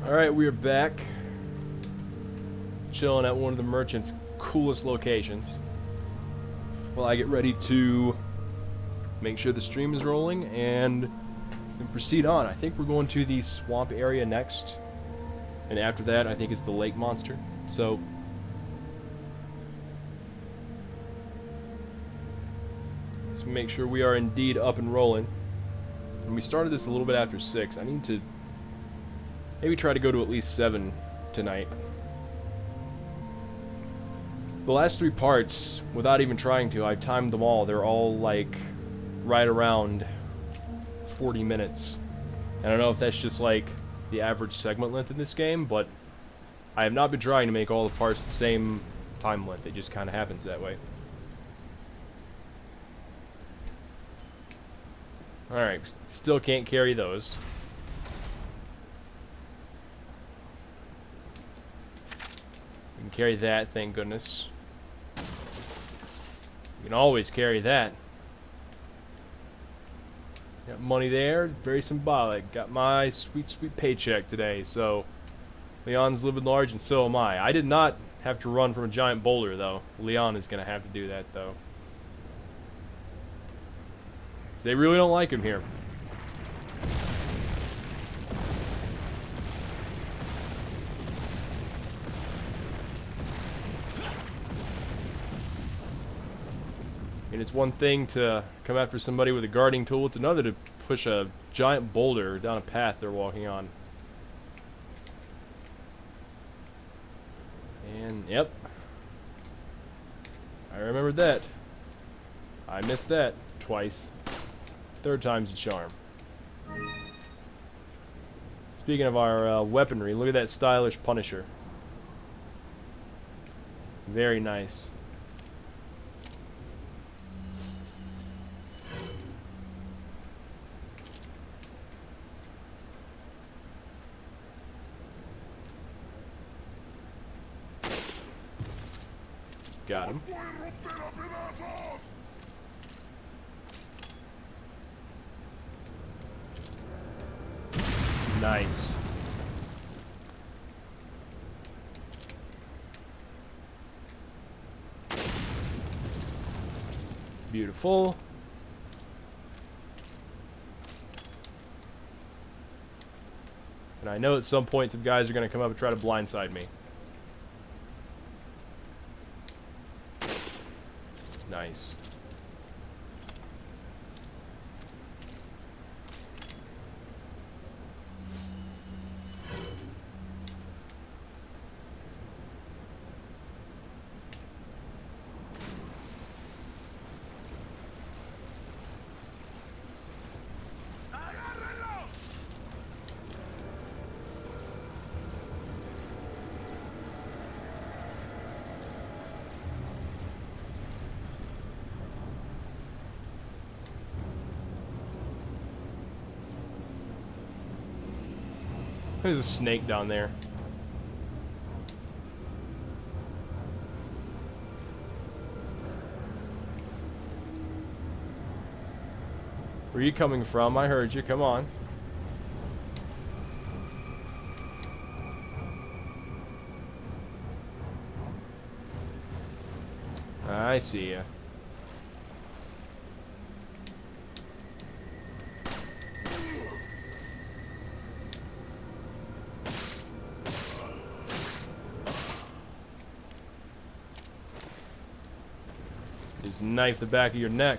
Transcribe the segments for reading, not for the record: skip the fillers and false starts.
Alright, we are back. Chilling at one of the merchant's coolest locations. While I get ready to make sure the stream is rolling and then proceed on. I think we're going to the swamp area next. And after that, I think it's the lake monster. So let's make sure we are indeed up and rolling. And we started this a little bit after 6. I need to maybe try to go to at least 7 tonight. The last 3 parts, without even trying to, I timed them all. They're all like right around 40 minutes. And I don't know if that's just like the average segment length in this game, but I have not been trying to make all the parts the same time length. It just kind of happens that way. Alright, still can't carry those. We can carry that, thank goodness. You can always carry that. Got money there, very symbolic. Got my sweet, sweet paycheck today, so Leon's living large and so am I. I did not have to run from a giant boulder, though. Leon is going to have to do that, though. 'Cause they really don't like him here. And it's one thing to come after somebody with a guarding tool, it's another to push a giant boulder down a path they're walking on. And, yep. I remembered that. I missed that twice. 3rd time's a charm. Speaking of our weaponry, look at that stylish Punisher. Very nice. Got him. Nice. Beautiful. And I know at some point some guys are going to come up and try to blindside me. Nice. There's a snake down there. Where are you coming from? I heard you. Come on. I see ya. Just knife the back of your neck.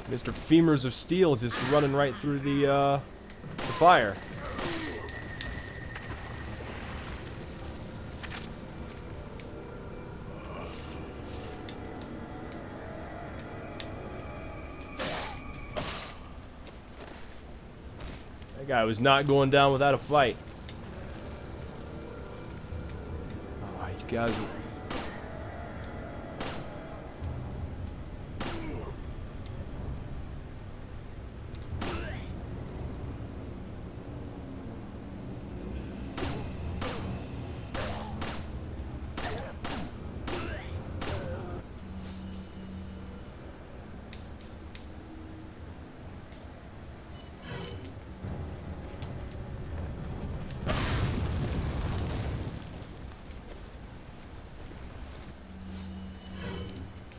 Mr. Femurs of Steel just running right through the fire. guy was not going down without a fight. Oh, you guys...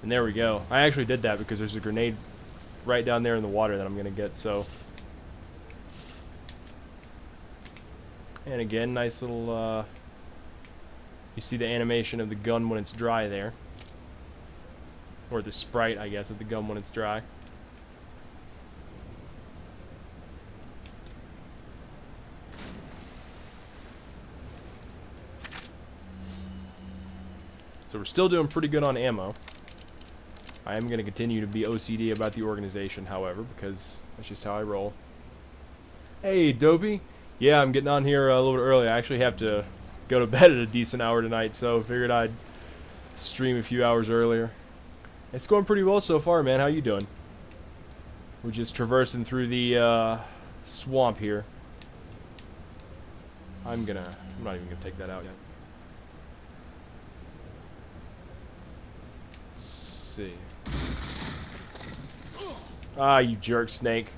And there we go. I actually did that because there's a grenade right down there in the water that I'm going to get, so... And again, nice little, you see the animation of the gun when it's dry there. Or the sprite, I guess, of the gun when it's dry. So we're still doing pretty good on ammo. I am going to continue to be OCD about the organization, however, because that's just how I roll. Hey, Dopey. Yeah, I'm getting on here a little bit early. I actually have to go to bed at a decent hour tonight, so figured I'd stream a few hours earlier. It's going pretty well so far, man. How you doing? We're just traversing through the swamp here. I'm not even gonna take that out yet. Let's see. Ah, you jerk snake.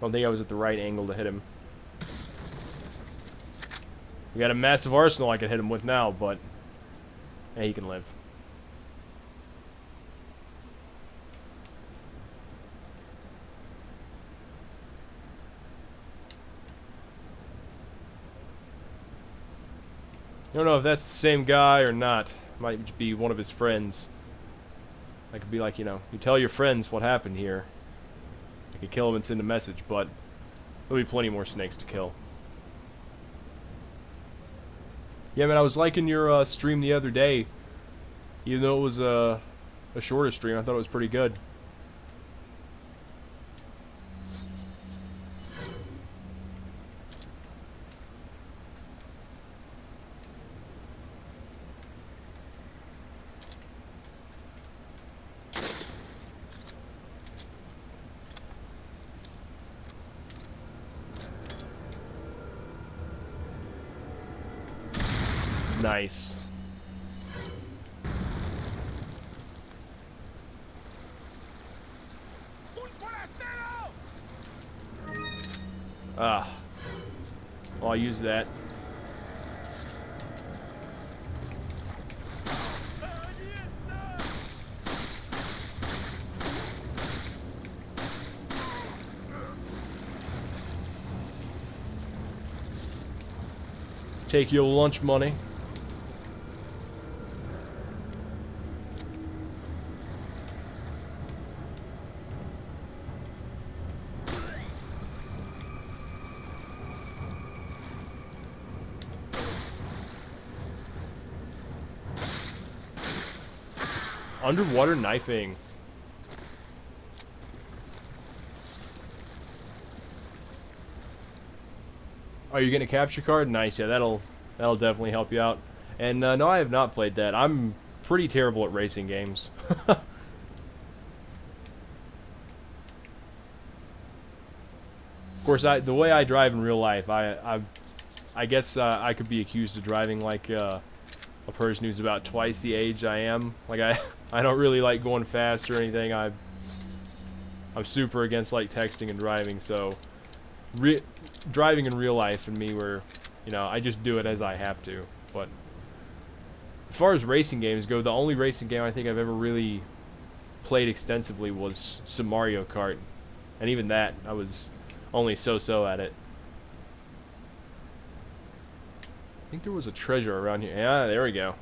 Don't think I was at the right angle to hit him. We got a massive arsenal I can hit him with now, but hey, he can live. I don't know if that's the same guy or not. Might be one of his friends. I could be like, you know, you tell your friends what happened here. I could kill him and send a message, but there'll be plenty more snakes to kill. Yeah, man, I was liking your stream the other day. Even though it was a shorter stream, I thought it was pretty good. Nice. Ah. Well, I'll use that. Take your lunch money. Underwater knifing. Are you getting a capture card? Nice, yeah, that'll definitely help you out. And no, I have not played that. I'm pretty terrible at racing games. Of course, the way I drive in real life, I guess I could be accused of driving like a person who's about twice the age I am. Like I don't really like going fast or anything. I'm super against like texting and driving, so driving in real life and me where, you know, I just do it as I have to. But as far as racing games go, the only racing game I think I've ever really played extensively was some Mario Kart, and even that I was only so-so at it. I think there was a treasure around here. Yeah, there we go.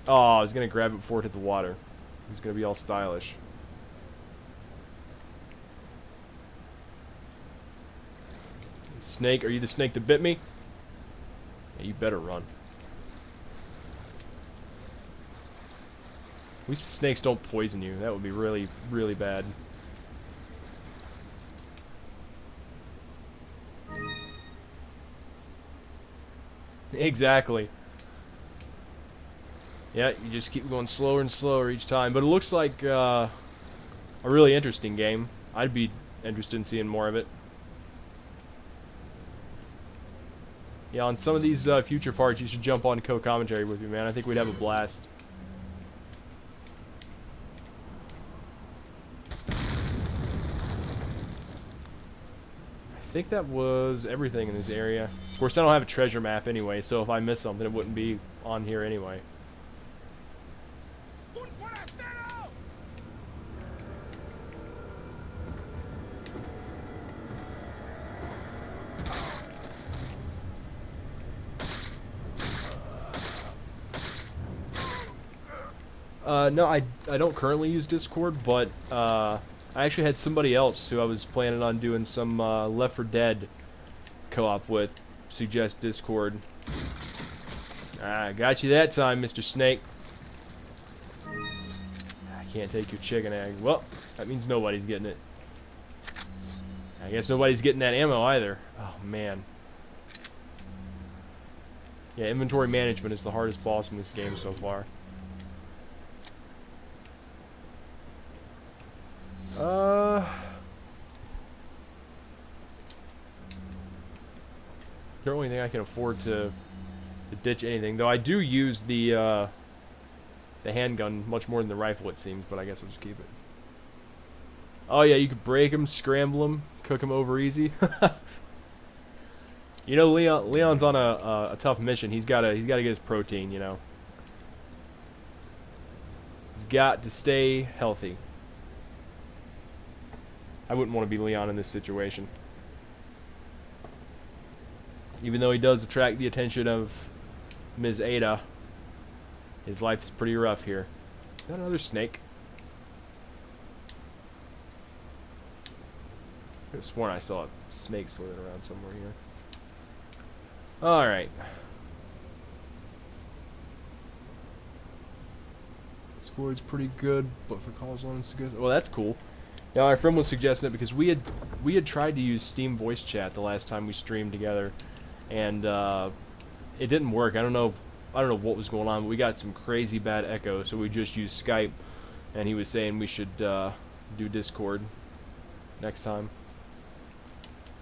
Oh, I was gonna grab it before it hit the water. It was gonna be all stylish. Snake, are you the snake that bit me? Yeah, you better run. At least the snakes don't poison you. That would be really, really bad. Exactly. Yeah, you just keep going slower and slower each time. But it looks like a really interesting game. I'd be interested in seeing more of it. Yeah, on some of these future parts, you should jump on co-commentary with me, man. I think we'd have a blast. I think that was everything in this area. Of course, I don't have a treasure map anyway, so if I miss something, it wouldn't be on here anyway. No, I don't currently use Discord, but I actually had somebody else who I was planning on doing some Left 4 Dead co-op with suggest Discord. Ah, got you that time, Mr. Snake. I can't take your chicken egg. Well, that means nobody's getting it. I guess nobody's getting that ammo either. Oh, man. Yeah, inventory management is the hardest boss in this game so far. Don't really think I can afford to ditch anything, though I do use the handgun much more than the rifle, it seems, but I guess we'll just keep it. Oh yeah, you could break them, scramble them, cook them over easy. You know, Leon's on a tough mission. He's gotta get his protein, you know. He's got to stay healthy. I wouldn't want to be Leon in this situation. Even though he does attract the attention of Ms. Ada, his life is pretty rough here. Got another snake. I could have sworn I saw a snake slithering around somewhere here. Alright. Score's pretty good, but for calls on suggestion. Well, that's cool. Yeah, my friend was suggesting it because we had tried to use Steam voice chat the last time we streamed together, and it didn't work. I don't know what was going on, but we got some crazy bad echo, so we just used Skype, and he was saying we should do Discord next time.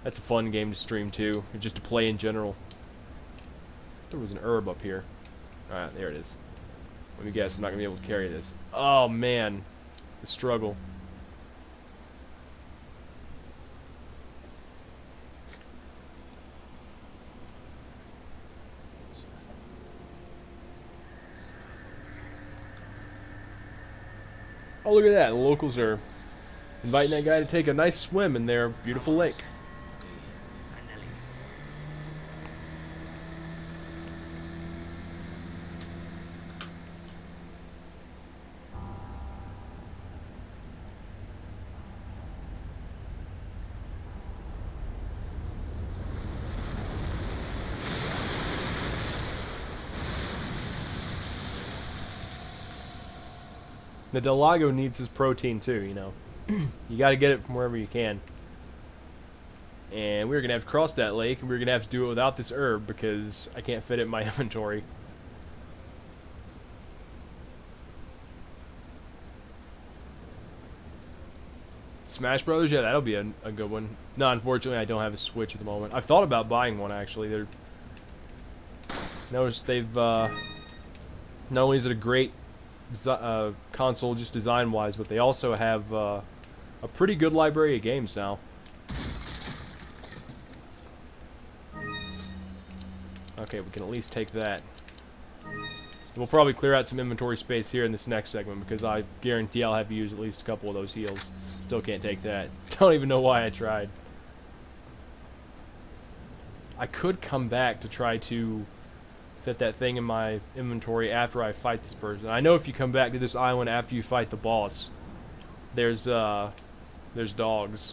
That's a fun game to stream too, or just to play in general. There was an herb up here. Alright, there it is. Let me guess, I'm not going to be able to carry this. Oh man, the struggle. Oh, look at that. The locals are inviting that guy to take a nice swim in their beautiful lake. The Lago needs his protein too, you know. You got to get it from wherever you can. And we're going to have to cross that lake, and we're going to have to do it without this herb because I can't fit it in my inventory. Smash Brothers? Yeah, that'll be a good one. No, unfortunately, I don't have a Switch at the moment. I've thought about buying one, actually. Noticed they've... not only is it a great console just design-wise, but they also have a pretty good library of games now. Okay, we can at least take that. We'll probably clear out some inventory space here in this next segment because I guarantee I'll have to use at least a couple of those heals. Still can't take that. Don't even know why I tried. I could come back to try to fit that thing in my inventory after I fight this person. I know if you come back to this island after you fight the boss, there's dogs.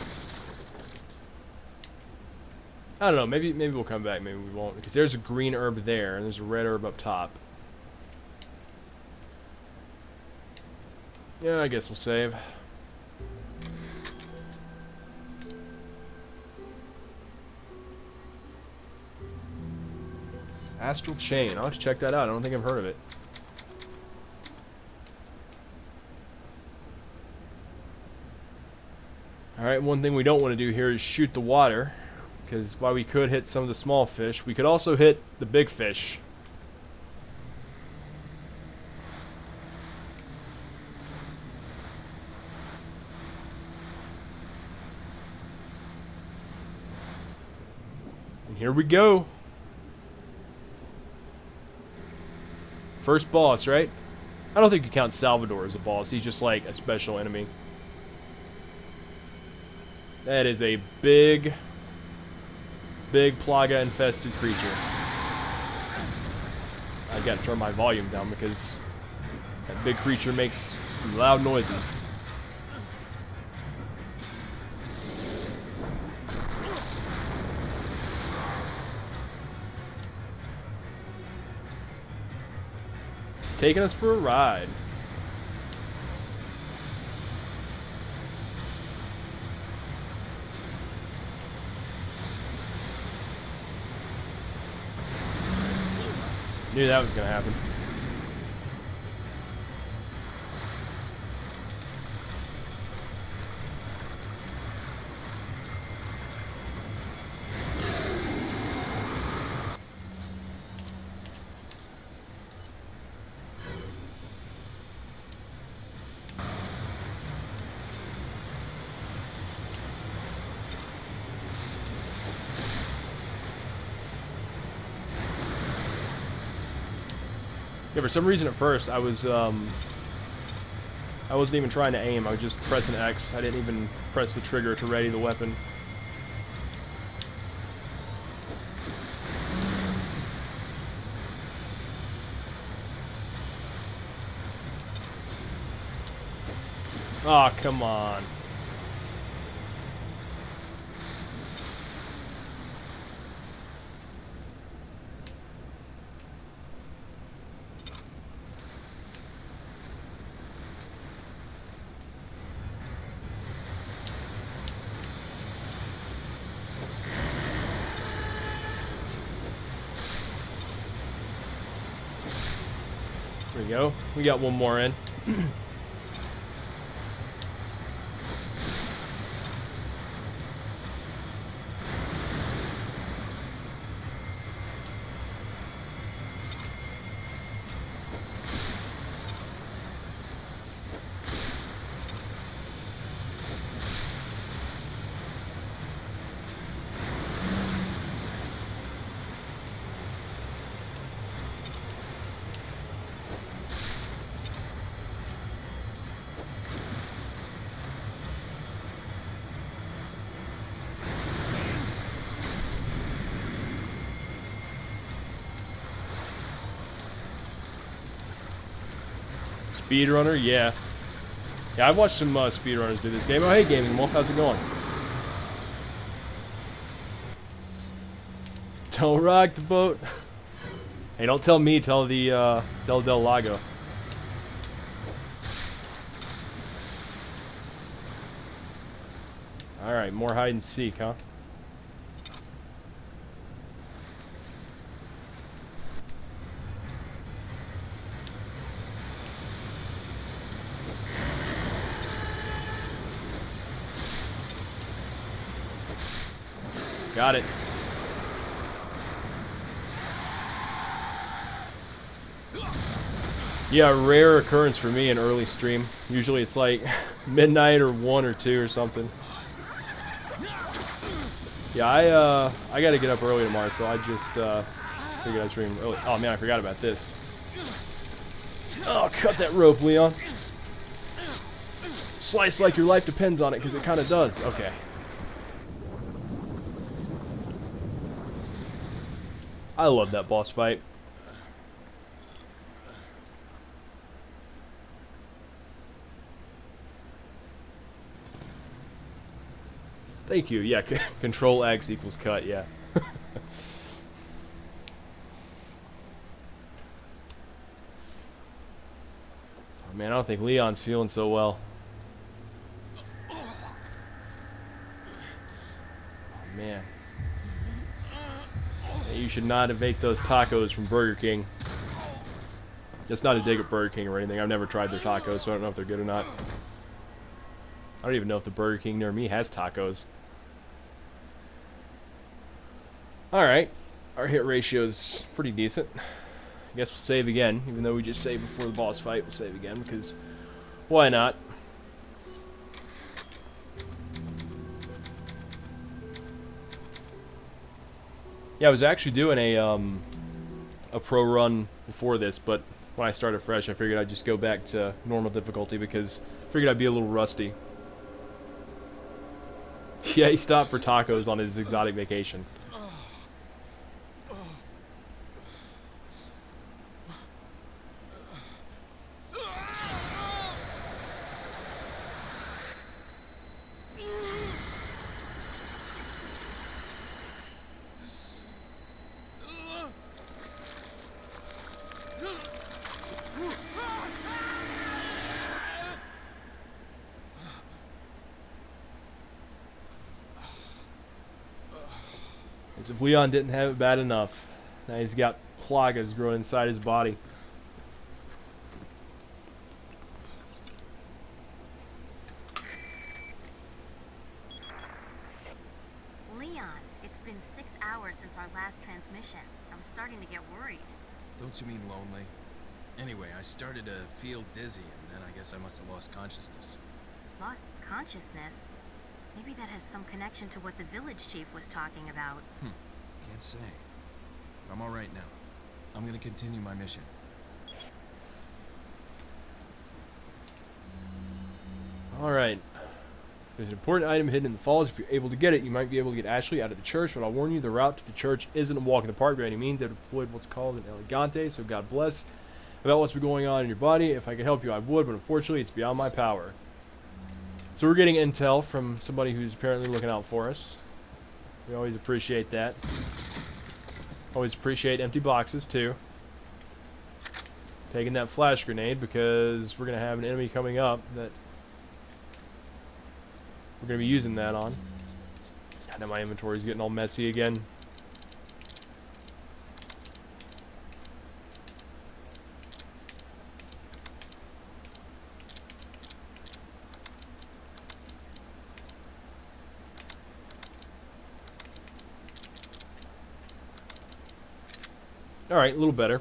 I don't know, maybe we'll come back, maybe we won't, because there's a green herb there and there's a red herb up top. Yeah, I guess we'll save. Astral Chain. I'll have to check that out. I don't think I've heard of it. Alright, one thing we don't want to do here is shoot the water. Because while we could hit some of the small fish, we could also hit the big fish. And here we go. First boss, right? I don't think you count Salvador as a boss. He's just like a special enemy. That is a big Plaga infested creature. I gotta turn my volume down because that big creature makes some loud noises. He's taking us for a ride. Knew that was gonna happen. Yeah, for some reason at first I wasn't even trying to aim. I was just pressing X. I didn't even press the trigger to ready the weapon. Oh, come on. There we go. We got one more in. Speedrunner, yeah. Yeah, I've watched some speedrunners do this game. Oh, hey, Gaming Wolf, how's it going? Don't rock the boat. Hey, don't tell me, tell the, Del Lago. Alright, more hide and seek, huh? Got it. Yeah, rare occurrence for me in early stream. Usually it's like midnight or 1 or 2 or something. Yeah, I gotta get up early tomorrow, so I just figured I'd stream early. Oh man, I forgot about this. Oh, cut that rope, Leon. Slice like your life depends on it, because it kind of does. Okay. I love that boss fight. Thank you. Yeah, Control X equals cut, yeah. Oh, man, I don't think Leon's feeling so well. Oh, man. Hey, should not have ate those tacos from Burger King. That's not a dig at Burger King or anything. I've never tried their tacos, so I don't know if they're good or not. I don't even know if the Burger King near me has tacos. Alright. Our hit ratio is pretty decent. I guess we'll save again. Even though we just saved before the boss fight, we'll save again because why not? Yeah, I was actually doing a pro run before this, but when I started fresh, I figured I'd just go back to normal difficulty because I figured I'd be a little rusty. Yeah, he stopped for tacos on his exotic vacation. As if Leon didn't have it bad enough. Now he's got plagas growing inside his body. Leon, it's been 6 hours since our last transmission. I'm starting to get worried. Don't you mean lonely? Anyway, I started to feel dizzy, and then I guess I must have lost consciousness. Lost consciousness? Maybe that has some connection to what the village chief was talking about. Can't say. I'm alright now. I'm gonna continue my mission. Alright. There's an important item hidden in the falls. If you're able to get it, you might be able to get Ashley out of the church, but I'll warn you, the route to the church isn't a walk in the park by any means. They've deployed what's called an El Gigante, so God bless. About what's been going on in your body, if I could help you, I would, but unfortunately, it's beyond my power. So we're getting intel from somebody who's apparently looking out for us. We always appreciate that. Always appreciate empty boxes, too. Taking that flash grenade because we're going to have an enemy coming up that we're going to be using that on. God, now my inventory's getting all messy again. Alright, a little better.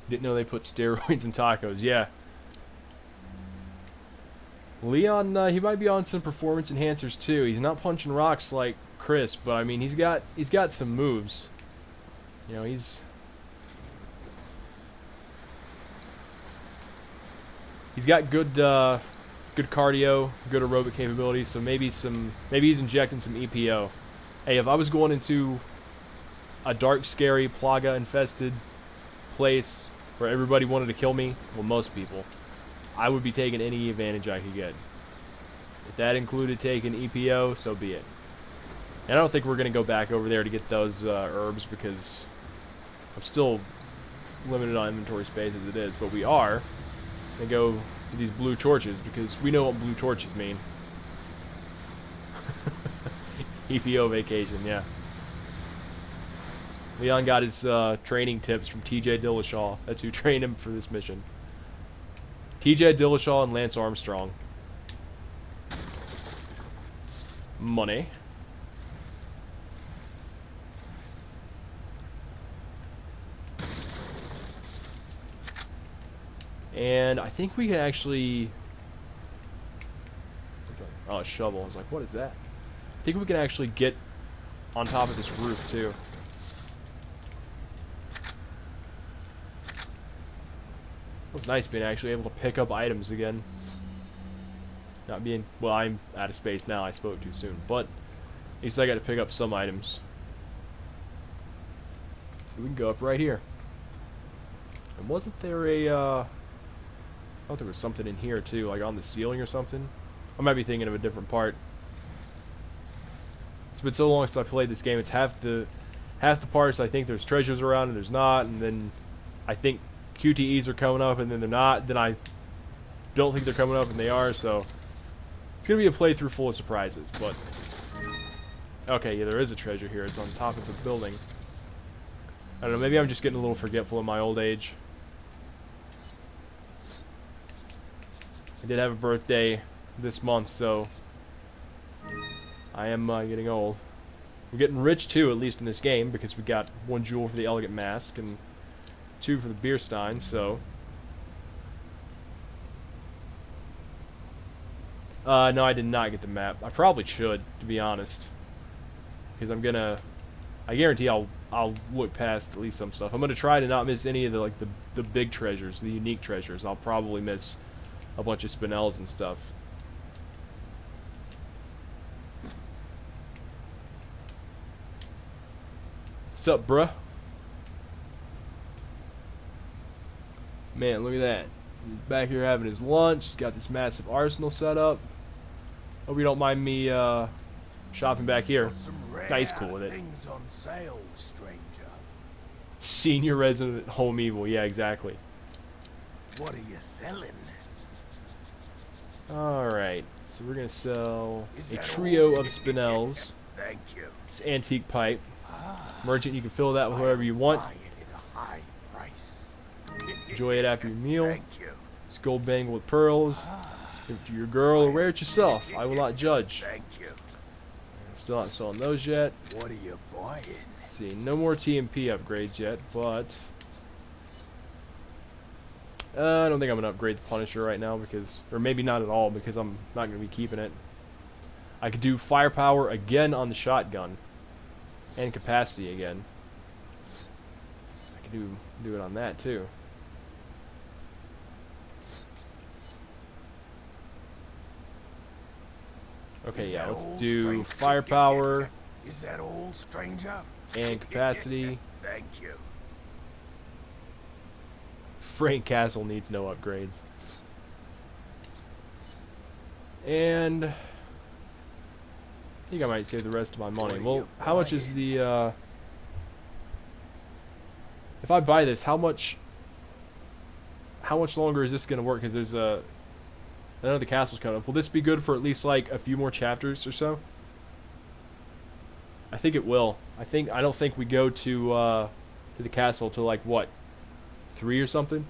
Didn't know they put steroids in tacos, yeah. Leon, he might be on some performance enhancers too. He's not punching rocks like Chris, but I mean he's got some moves. You know, he's got good good cardio, good aerobic capabilities, so maybe he's injecting some EPO. Hey, if I was going into a dark, scary, plaga-infested place where everybody wanted to kill me, well, most people, I would be taking any advantage I could get. If that included taking EPO, so be it. And I don't think we're going to go back over there to get those herbs because I'm still limited on inventory space as it is, but we are going to go to these blue torches because we know what blue torches mean. EPO vacation, yeah. Leon got his training tips from TJ Dillashaw. That's who trained him for this mission. TJ Dillashaw and Lance Armstrong. Money. And I think we can actually... Oh, a shovel. I was like, what is that? I think we can actually get on top of this roof, too. It was nice being actually able to pick up items again. Not being... Well, I'm out of space now. I spoke too soon. But at least I got to pick up some items. We can go up right here. And wasn't there a... I thought there was something in here, too. Like on the ceiling or something. I might be thinking of a different part. It's been so long since I played this game. It's half the parts I think there's treasures around and there's not. And then I think QTEs are coming up and then they're not. Then I don't think they're coming up and they are, so it's going to be a playthrough full of surprises, but Okay, yeah, there is a treasure here. It's on top of the building. I don't know, maybe I'm just getting a little forgetful in my old age. I did have a birthday this month, so I am getting old. We're getting rich too, at least in this game, because we got 1 jewel for the elegant mask and 2 for the beer stein, so. No, I did not get the map. I probably should, to be honest. Because I guarantee I'll look past at least some stuff. I'm gonna try to not miss any of the big treasures, the unique treasures. I'll probably miss a bunch of spinels and stuff. What's up, bruh? Man, look at that. He's back here having his lunch. He's got this massive arsenal set up. Hope you don't mind me shopping back here. Dice cool with it. Things on sale, stranger. Senior resident home evil. Yeah, exactly. What are you selling? Alright, so we're gonna sell Is a that trio all? of spinels. Thank you. This antique pipe. Ah, Merchant, you can fill that with whatever you want. buy it at a high price. Enjoy it after your meal. Thank you. This gold bangle with pearls. Give it to your girl or wear it yourself. I will not judge. Thank you. Still not selling those yet. What are you buying? Let's see, no more TMP upgrades yet, but I don't think I'm gonna upgrade the Punisher right now because, or maybe not at all because I'm not gonna be keeping it. I could do firepower again on the shotgun and capacity again. I could do it on that too. Okay, Is yeah, that let's all, do stranger? firepower Is that all, stranger? and capacity. Thank you. Frank Castle needs no upgrades. And I think I might save the rest of my money. Well, how much is the if I buy this, how much longer is this going to work? Because there's I know the castle's coming up. Will this be good for at least like a few more chapters or so? I think it will. I don't think we go to the castle till like what, 3 or something.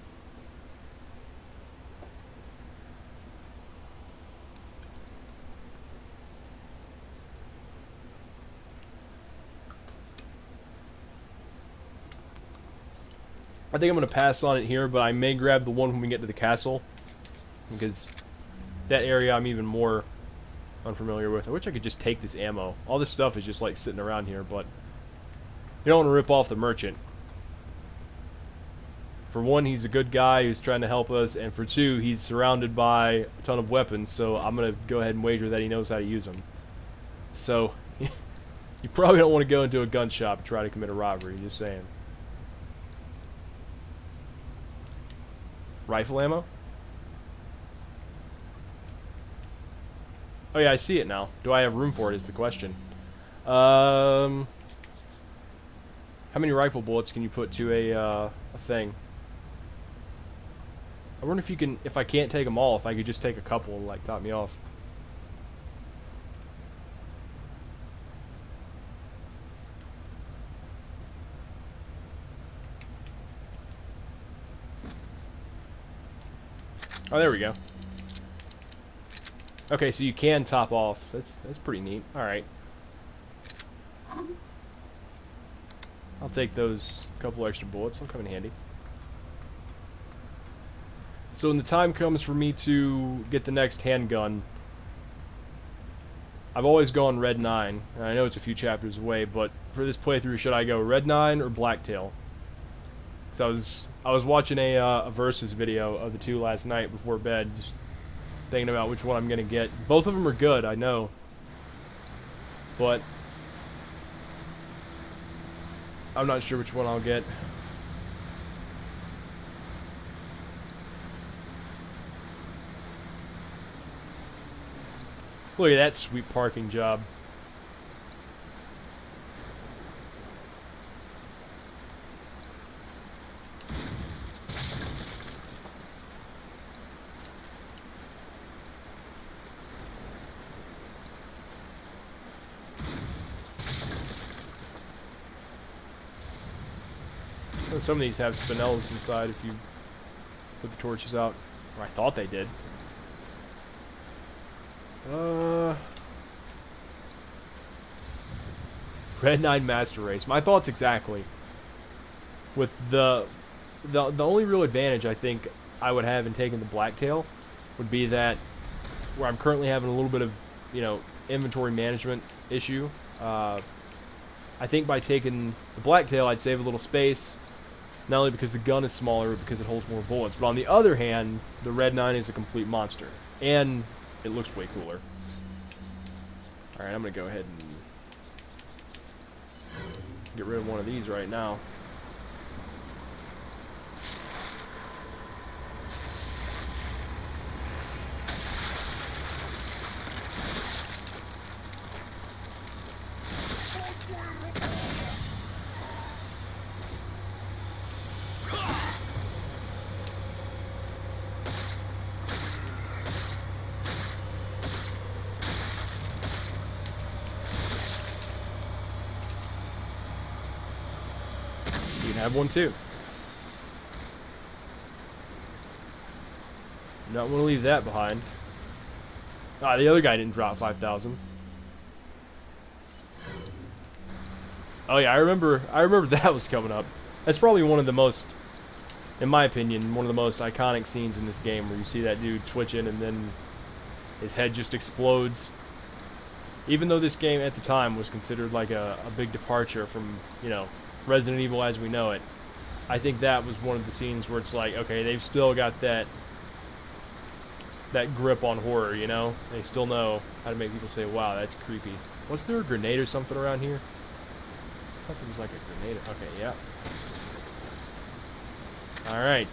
I think I'm gonna pass on it here, but I may grab the one when we get to the castle because that area I'm even more unfamiliar with. I wish I could just take this ammo. All this stuff is just like sitting around here, but you don't want to rip off the merchant. For one, he's a good guy who's trying to help us, and for two, he's surrounded by a ton of weapons, so I'm going to go ahead and wager that he knows how to use them. So, you probably don't want to go into a gun shop and try to commit a robbery, just saying. Rifle ammo? Oh yeah, I see it now. Do I have room for it is the question. How many rifle bullets can you put to a thing? I wonder if you can, if I can't take them all, if I could just take a couple and like top me off. Oh, there we go. Okay, so you can top off. That's pretty neat. All right. I'll take those couple extra bullets. They'll come in handy. So when the time comes for me to get the next handgun, I've always gone Red 9. And I know it's a few chapters away, but for this playthrough, should I go Red 9 or Blacktail? So I was watching a versus video of the two last night before bed, just thinking about which one I'm gonna get. Both of them are good, I know, but I'm not sure which one I'll get. Look at that sweet parking job. Some of these have spinels inside if you put the torches out. Or I thought they did. Red 9 Master Race. My thoughts exactly. With the only real advantage I think I would have in taking the Blacktail would be that where I'm currently having a little bit of, you know, inventory management issue. I think by taking the Blacktail, I'd save a little space, not only because the gun is smaller, but because it holds more bullets. But on the other hand, the Red 9 is a complete monster, and it looks way cooler. All right, I'm gonna go ahead and get rid of one of these right now. You can have one too. Not want to leave that behind. Ah, the other guy didn't drop 5,000. Oh yeah, I remember that was coming up. That's probably one of the most, in my opinion, one of the most iconic scenes in this game, where you see that dude twitching and then his head just explodes. Even though this game at the time was considered like a big departure from, you know, Resident Evil as we know it, I think that was one of the scenes where it's like, okay, they've still got that grip on horror, you know? They still know how to make people say, wow, that's creepy. Wasn't there a grenade or something around here? I thought there was like a grenade. Okay, yeah. Alright.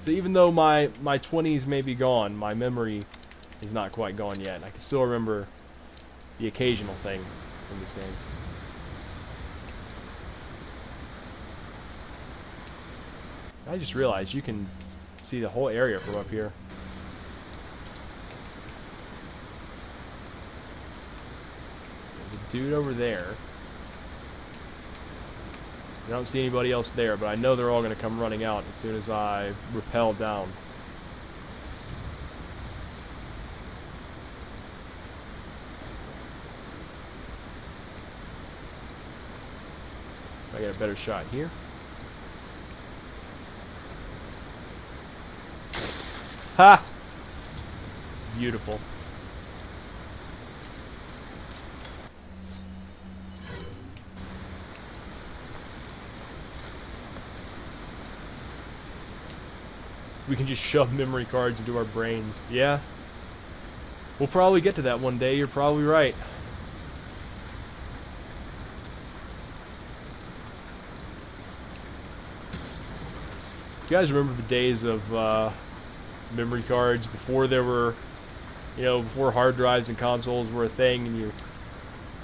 So even though my 20s may be gone, my memory is not quite gone yet. I can still remember the occasional thing in this game. I just realized you can see the whole area from up here. There's a dude over there. I don't see anybody else there, but I know they're all going to come running out as soon as I rappel down. I get a better shot here. Ha! Beautiful. We can just shove memory cards into our brains. Yeah. We'll probably get to that one day. You're probably right. You guys remember the days of memory cards before there were, you know, before hard drives and consoles were a thing, and you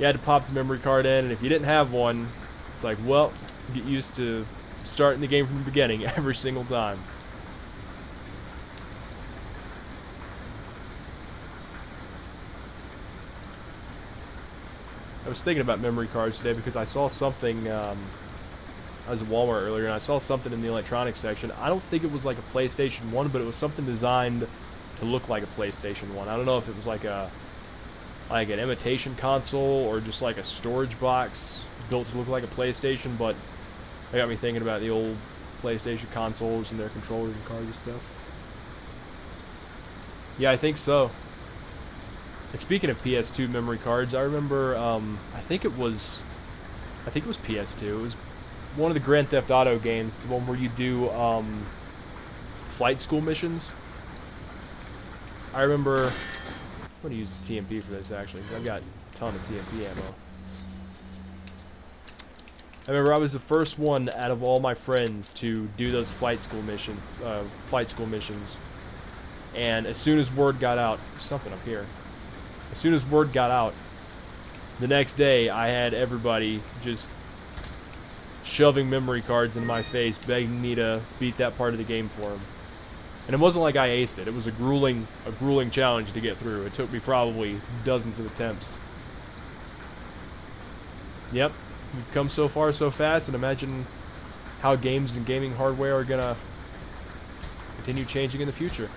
had to pop the memory card in, and if you didn't have one, it's like, well, get used to starting the game from the beginning every single time. I was thinking about memory cards today because I saw something, I was at Walmart earlier and I saw something in the electronics section. I don't think it was like a PlayStation 1, but it was something designed to look like a PlayStation 1. I don't know if it was like an imitation console or just like a storage box built to look like a PlayStation, but it got me thinking about the old PlayStation consoles and their controllers and cards and stuff. Yeah, I think so. And speaking of PS2 memory cards, I remember, I think it was PS2. It was one of the Grand Theft Auto games, the one where you do flight school missions. I remember, I'm going to use the TMP for this actually, because I've got a ton of TMP ammo. I remember I was the first one out of all my friends to do those flight school missions, and as soon as word got out, there's something up here. As soon as word got out, the next day I had everybody just shoving memory cards in my face, begging me to beat that part of the game for them. And it wasn't like I aced it. It was a grueling challenge to get through. It took me probably dozens of attempts. Yep, we've come so far so fast, and imagine how games and gaming hardware are gonna continue changing in the future.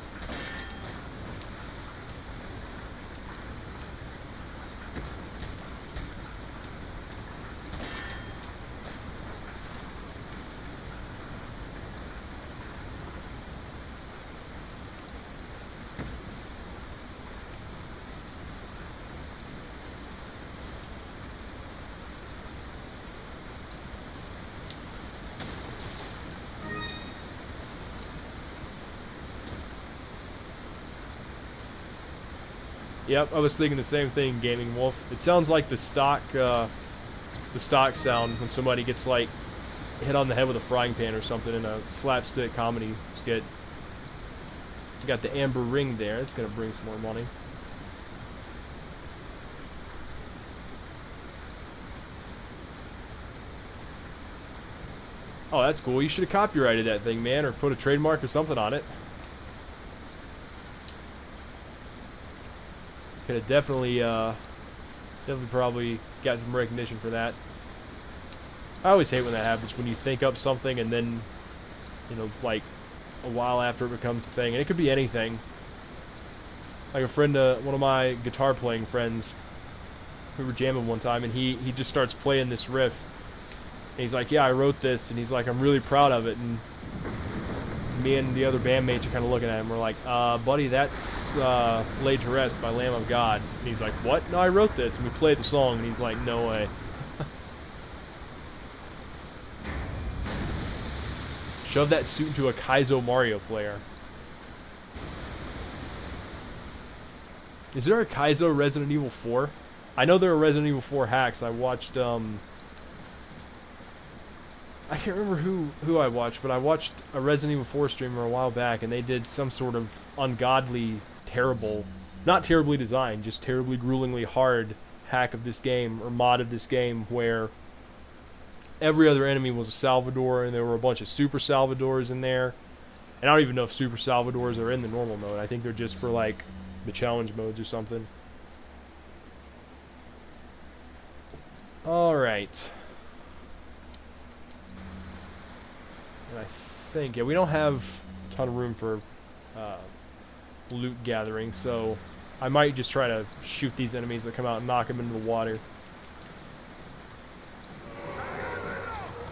Yep, I was thinking the same thing, Gaming Wolf. It sounds like the stock sound when somebody gets like hit on the head with a frying pan or something in a slapstick comedy skit. You got the amber ring there. It's gonna bring some more money. Oh, that's cool. You should have copyrighted that thing, man, or put a trademark or something on it. Could have definitely probably got some recognition for that. I always hate when that happens, when you think up something and then, you know, like a while after it becomes a thing. And it could be anything. Like a friend, one of my guitar playing friends, we were jamming one time, and he just starts playing this riff. And he's like, yeah, I wrote this, and he's like, I'm really proud of it. And me and the other bandmates are kind of looking at him. We're like, buddy, that's Laid to Rest by Lamb of God. And he's like, what? No, I wrote this. And we played the song, and he's like, no way. Shove that suit into a Kaizo Mario player. Is there a Kaizo Resident Evil 4? I know there are Resident Evil 4 hacks. I watched, I can't remember who I watched, but I watched a Resident Evil 4 streamer a while back, and they did some sort of ungodly, terrible, not terribly designed, just terribly, gruelingly hard hack of this game, or mod of this game, where every other enemy was a Salvador, and there were a bunch of Super Salvadors in there. And I don't even know if Super Salvadors are in the normal mode. I think they're just for, like, the challenge modes or something. Alright. And I think, yeah, we don't have a ton of room for loot gathering, so I might just try to shoot these enemies that come out and knock them into the water.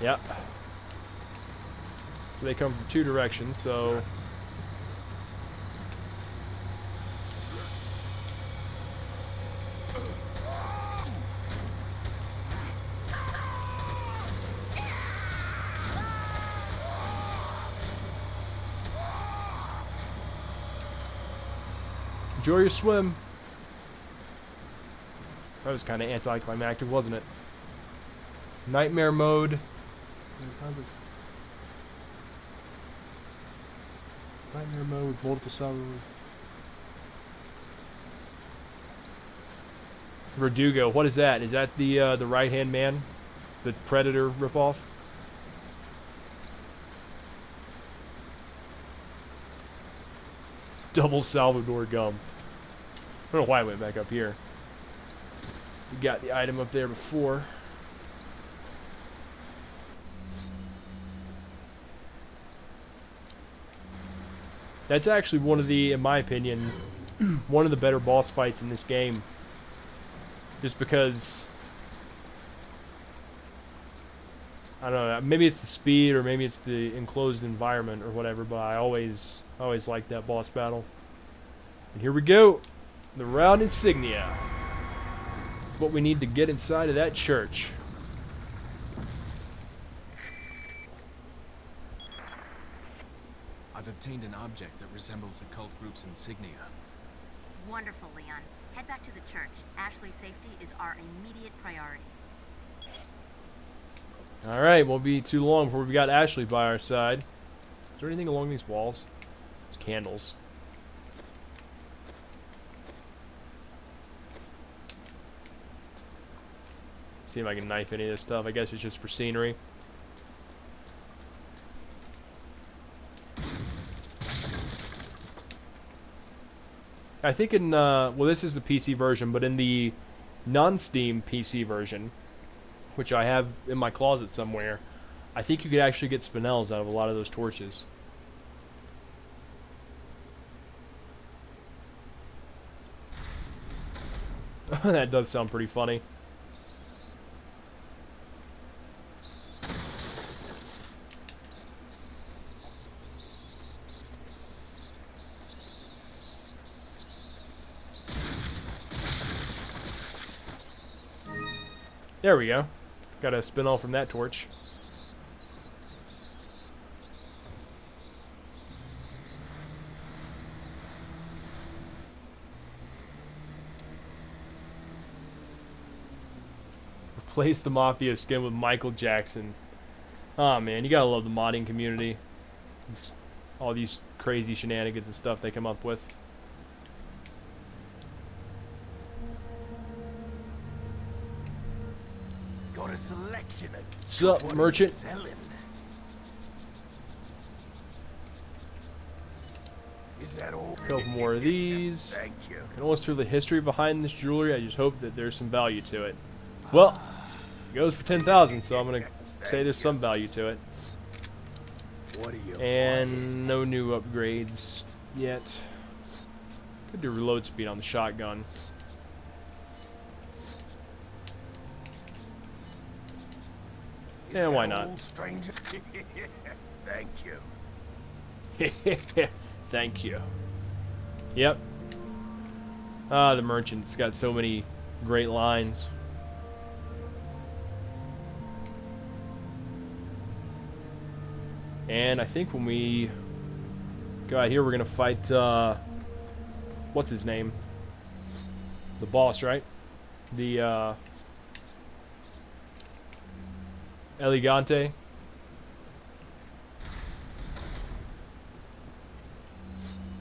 Yep. They come from two directions, so... enjoy your swim. That was kind of anticlimactic, wasn't it? Nightmare mode. Nightmare mode with multiple salvos. Verdugo, what is that? Is that the right-hand man? The Predator ripoff? Double Salvador gum. I don't know why I went back up here. We got the item up there before. That's actually one of the, in my opinion, one of the better boss fights in this game. Just because, I don't know, maybe it's the speed or maybe it's the enclosed environment or whatever, but I always like that boss battle. And here we go. The round insignia. It's what we need to get inside of that church. I've obtained an object that resembles the cult group's insignia. Wonderful, Leon. Head back to the church. Ashley's safety is our immediate priority. Alright, won't be too long before we've got Ashley by our side. Is there anything along these walls? There's candles. See if I can knife any of this stuff. I guess it's just for scenery. I think in, well, this is the PC version, but in the non-Steam PC version, which I have in my closet somewhere, I think you could actually get spinels out of a lot of those torches. That does sound pretty funny. There we go. Got a spinel from that torch. Replace the Mafia skin with Michael Jackson. Oh man, you gotta love the modding community. It's all these crazy shenanigans and stuff they come up with. Got a selection of What's up, what are you merchant? selling? Is that all? Couple more of these. Thank you. Can almost hear the history behind this jewelry. I just hope that there's some value to it. Well, it goes for 10,000, so I'm gonna say there's some value to it. What are you buying? And no new upgrades yet. Could do reload speed on the shotgun. Is Yeah, that why not? all, stranger? Thank you. Thank you. Yep. Ah, the merchant's got so many great lines. And I think when we go out here, we're gonna fight, what's his name? The boss, right? The, El Gigante.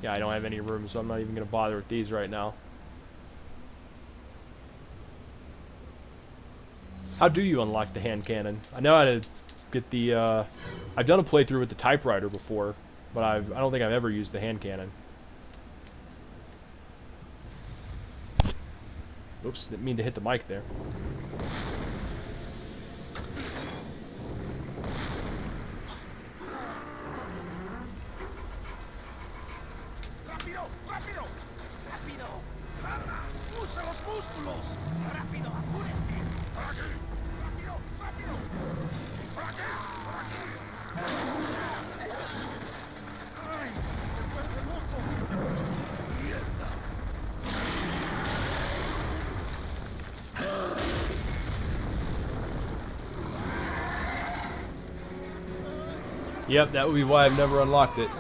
Yeah, I don't have any room, so I'm not even gonna bother with these right now. How do you unlock the hand cannon? I know how to get the, I've done a playthrough with the typewriter before, but I don't think I've ever used the hand cannon. Oops, didn't mean to hit the mic there. Rápido, rápido, rápido. Usa los músculos. Rápido, apúrense. Rápido, rápido. Por acá, por aquí. Ay, se vuelve loco. Mierda. Yep, that would be why I've never unlocked it.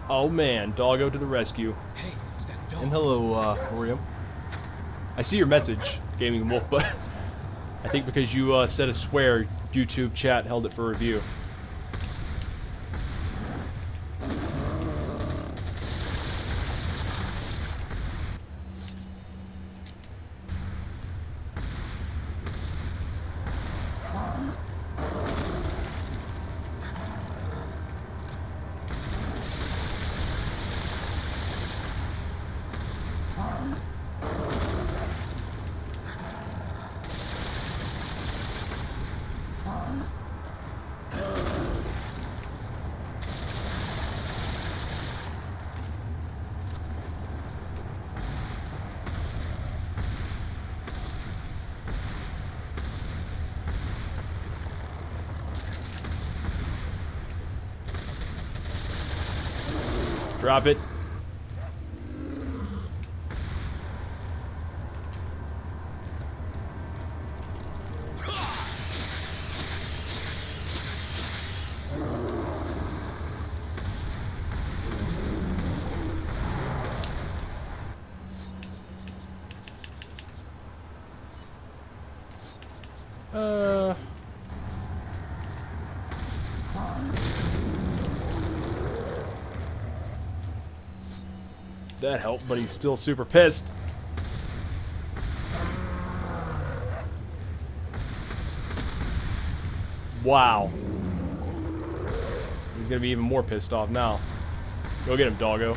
Oh man, doggo to the rescue. Hey, it's that dog. And hello, Orium. I see your message, Gaming Wolf, but I think because you said a swear, YouTube chat held it for review. Drop it. That helped, but he's still super pissed. Wow. He's gonna be even more pissed off now. Go get him, doggo.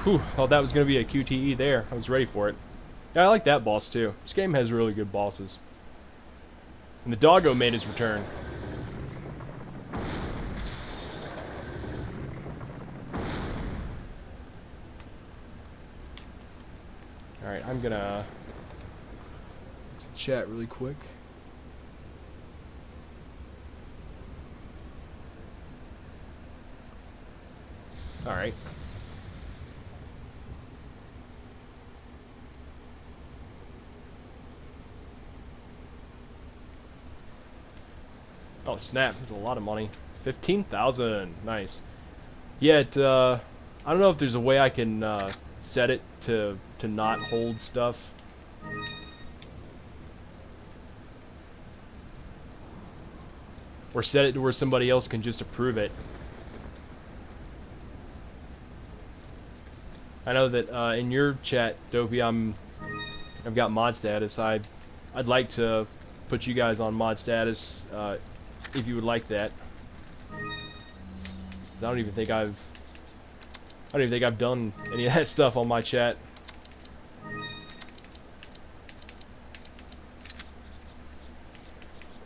Whew, thought that was going to be a QTE there. I was ready for it. Yeah, I like that boss too. This game has really good bosses. And the doggo made his return. Alright, I'm gonna chat really quick. Alright. Oh snap, that's a lot of money. 15,000, nice. Yeah, I don't know if there's a way I can set it to not hold stuff. Or set it to where somebody else can just approve it. I know that in your chat, Dopey, I've got mod status. I'd like to put you guys on mod status if you would like that. 'Cause I don't even think I've done any of that stuff on my chat.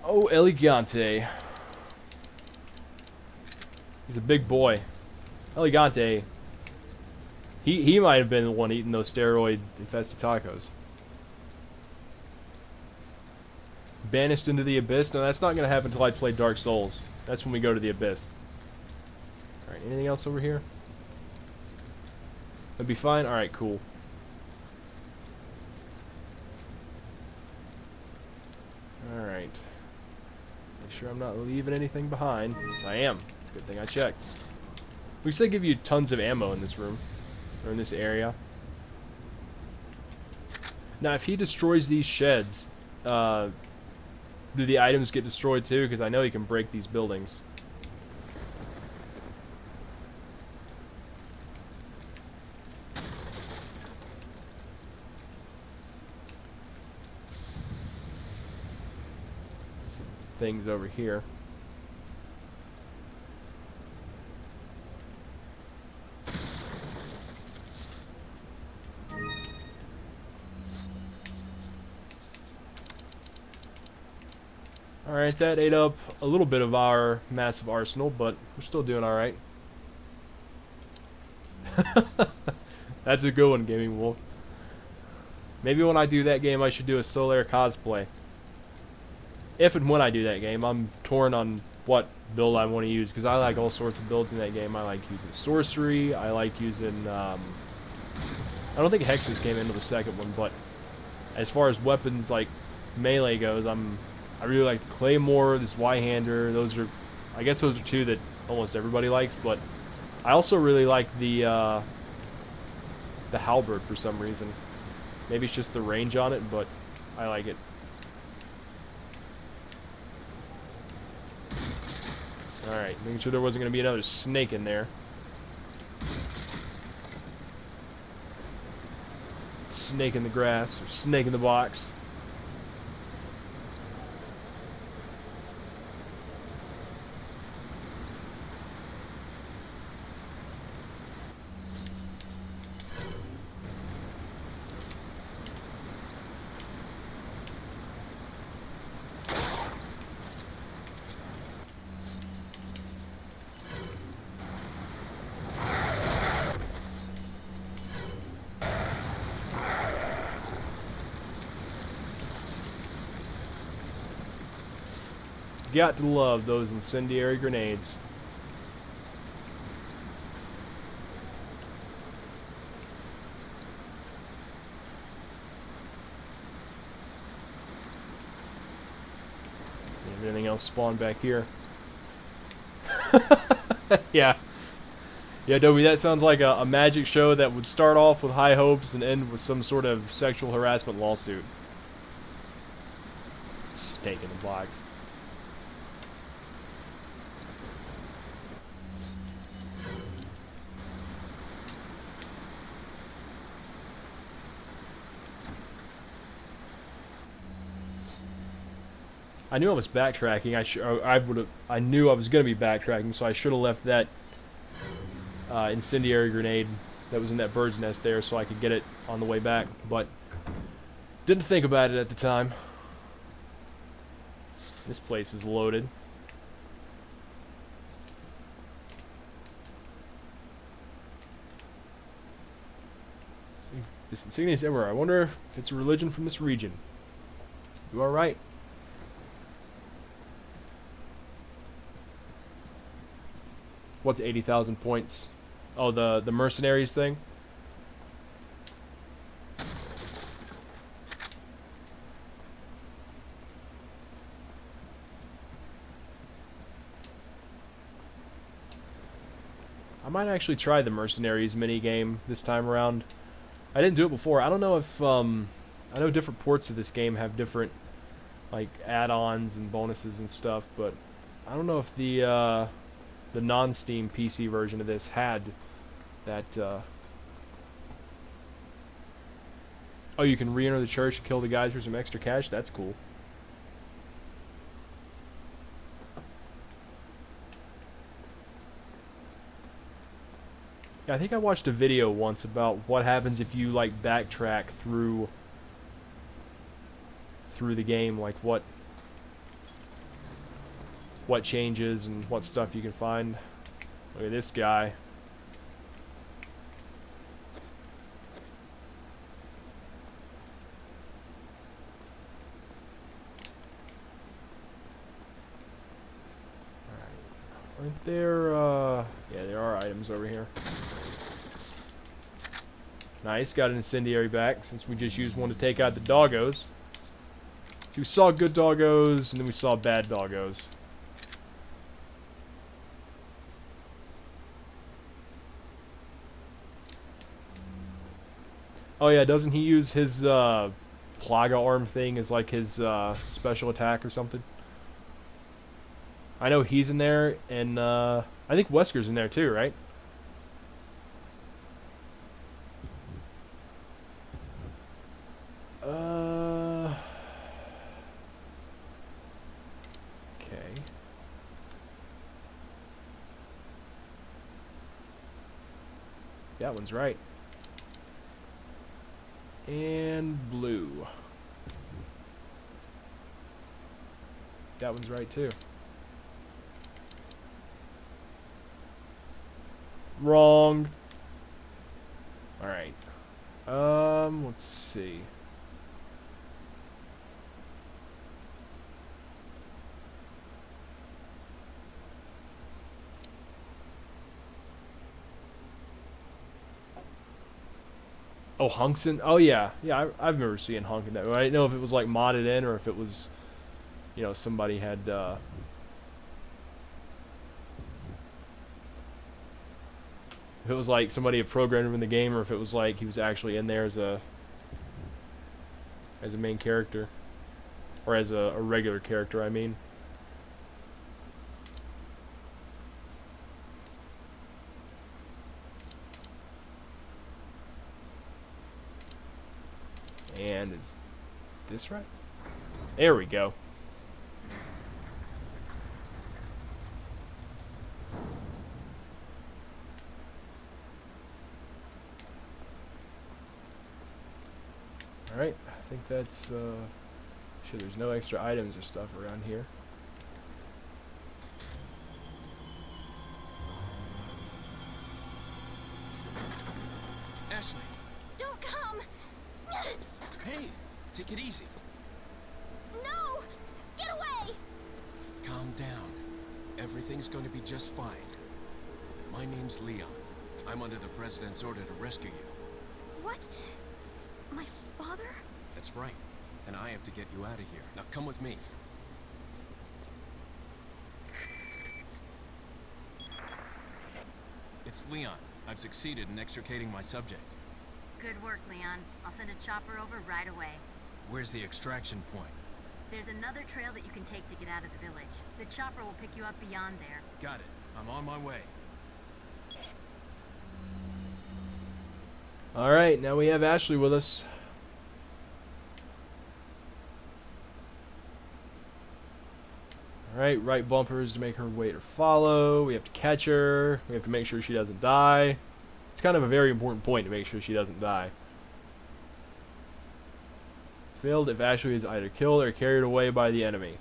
Oh, El Gigante. He's a big boy. El Gigante. He might have been the one eating those steroid-infested tacos. Banished into the Abyss? No, that's not going to happen until I play Dark Souls. That's when we go to the Abyss. Alright, anything else over here? That'd be fine? Alright, cool. Alright. Make sure I'm not leaving anything behind. Yes, I am. It's a good thing I checked. We said give you tons of ammo in this room. Or in this area. Now, if he destroys these sheds, do the items get destroyed too? Because I know he can break these buildings. Some things over here. Alright, that ate up a little bit of our massive arsenal, but we're still doing alright. That's a good one, Gaming Wolf. Maybe when I do that game, I should do a Solaire cosplay. If and when I do that game, I'm torn on what build I want to use, because I like all sorts of builds in that game. I like using sorcery, I like using, I don't think hexes came into the second one, but as far as weapons like melee goes, I really like the Claymore, this Y-hander. Those are, I guess those are two that almost everybody likes, but I also really like the halberd for some reason. Maybe it's just the range on it, but I like it. Alright, making sure there wasn't going to be another snake in there. Snake in the grass, or snake in the box. got to love those incendiary grenades. See if anything else spawned back here. Yeah. Yeah, Dobie, that sounds like a magic show that would start off with high hopes and end with some sort of sexual harassment lawsuit. Snake in the box. I knew I was backtracking. I knew I was gonna be backtracking, so I should have left that incendiary grenade that was in that bird's nest there, so I could get it on the way back. But didn't think about it at the time. This place is loaded. This insignia is everywhere. I wonder if it's a religion from this region. You are right. What's 80,000 points? Oh, the mercenaries thing? I might actually try the mercenaries minigame this time around. I didn't do it before. I don't know if I know different ports of this game have different like add-ons and bonuses and stuff, but I don't know if the non-Steam PC version of this had that. Oh, you can re-enter the church and kill the guys for some extra cash. That's cool. Yeah, I think I watched a video once about what happens if you like backtrack through the game, like what changes and what stuff you can find. Look at this guy. Aren't there, yeah, there are items over here. Nice, got an incendiary back, since we just used one to take out the doggos. So we saw good doggos, and then we saw bad doggos. Oh yeah, doesn't he use his, Plaga arm thing as like his, special attack or something? I know he's in there, and I think Wesker's in there too, right? Okay. That one's right. And blue. That one's right too. Wrong. Alright. Let's see. Oh, Hunk's in. Oh, yeah. Yeah, I remember seeing Hunk in that. I didn't know if it was, like, modded in or if it was, you know, somebody had, if it was like somebody had programmed him in the game, or if it was like he was actually in there as a main character, or as a regular character, I mean. And is this right? There we go. Alright, I think that's, sure there's no extra items or stuff around here. Ashley, Don't come! hey, take it easy. No! Get away! Calm Everything's going to be just fine. My name's Leon. I'm under the President's order to rescue you. What? My father? That's right. And I have to get you out of here. Now come with me. It's Leon. I've succeeded in extricating my subject. Good work, Leon. I'll send a chopper over right away. Where's the extraction point? There's another trail that you can take to get out of the village. The chopper will pick you up beyond there. Got it. I'm on my way. Alright, now we have Ashley with us. Alright, right bumpers to make her wait or follow. We have to catch her. We have to make sure she doesn't die. It's kind of a very important point to make sure she doesn't die. Failed if Ashley is either killed or carried away by the enemy.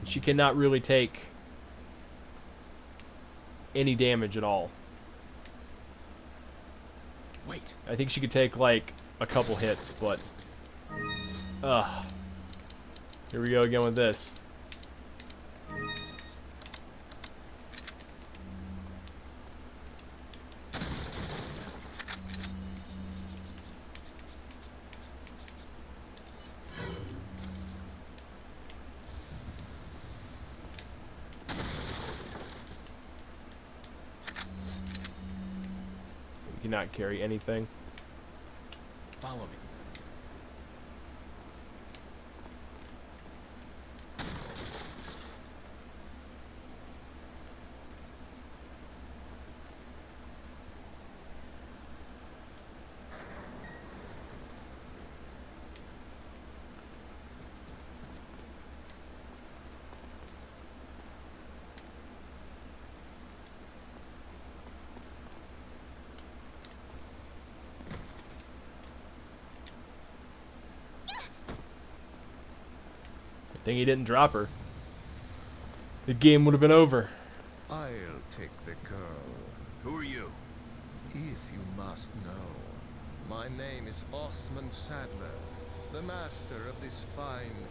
She cannot really take any damage at all. Wait. I think she could take like a couple hits, but here we go again with this. We cannot carry anything. Follow me. I think he didn't drop her. The game would have been over. I'll take the girl, Who are you? if you must know. My name is Osman Sadler, the master of this fine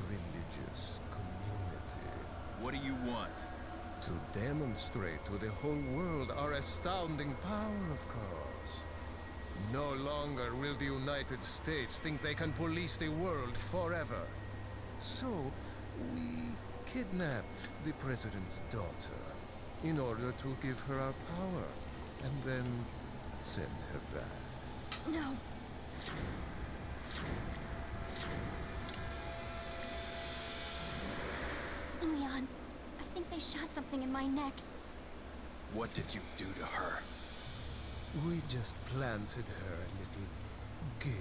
religious community. What do you want? To demonstrate to the whole world our astounding power, of course. No longer will the United States think they can police the world forever. So, we kidnapped the president's daughter in order to give her our power, and then send her back. No. Leon, I think they shot something in my neck. What did you do to her? We just planted her a little gift.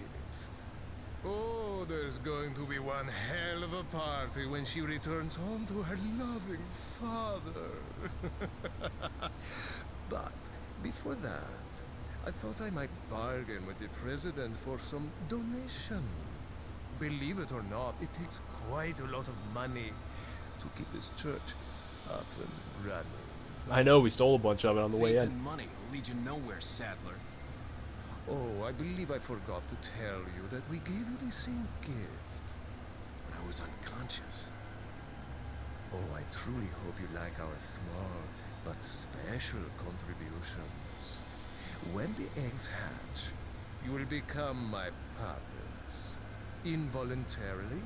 Oh, there's going to be one hell of a party when she returns home to her loving father. But before that, I thought I might bargain with the president for some donation. Believe it or not, it takes quite a lot of money to keep this church up and running. I know we stole a bunch of it on the way Faith in. and money will lead you nowhere, Sadler. Oh, I believe I forgot to tell you that we gave you the same gift. I was unconscious. Oh, I truly hope you like our small but special contributions. When the eggs hatch, you will become my puppets. Involuntarily,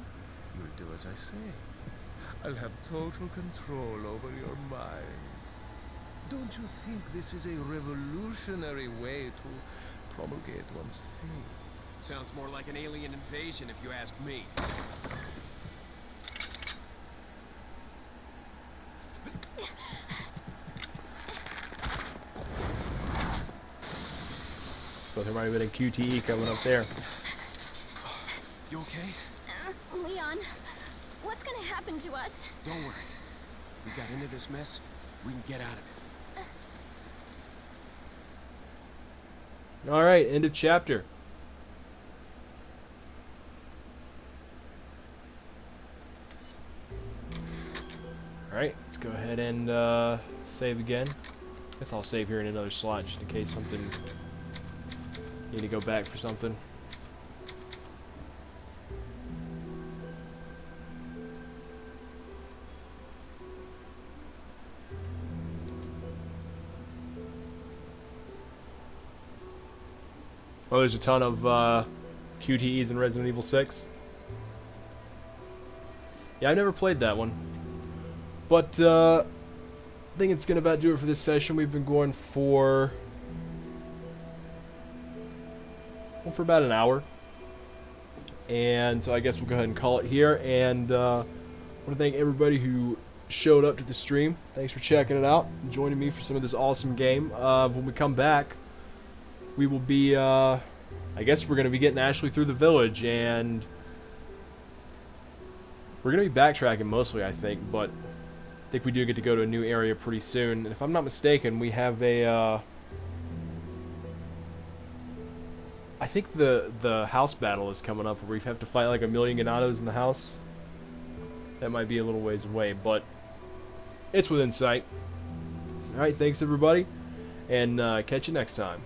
you'll do as I say. I'll have total control over your minds. Don't you think this is a revolutionary way to promulgate one's faith? Sounds more like an alien invasion if you ask me. So there might have been a QTE coming up there. You okay? Leon, what's gonna happen to us? Don't worry. We got into this mess. We can get out of it. Alright, end of chapter. Alright, let's go ahead and save again. Guess I'll save here in another slot just in case something... Need to go back for something. Oh, there's a ton of QTEs in Resident Evil 6. Yeah, I've never played that one. But, I think it's going to about do it for this session. We've been going for... well, for about an hour. And so I guess we'll go ahead and call it here. And I want to thank everybody who showed up to the stream. Thanks for checking it out and joining me for some of this awesome game. When we come back, we will be, I guess we're going to be getting Ashley through the village. And we're going to be backtracking mostly, I think. But I think we do get to go to a new area pretty soon. And if I'm not mistaken, we have a... I think the house battle is coming up where we have to fight like 1,000,000 Ganados in the house. That might be a little ways away, but it's within sight. Alright, thanks everybody, and catch you next time.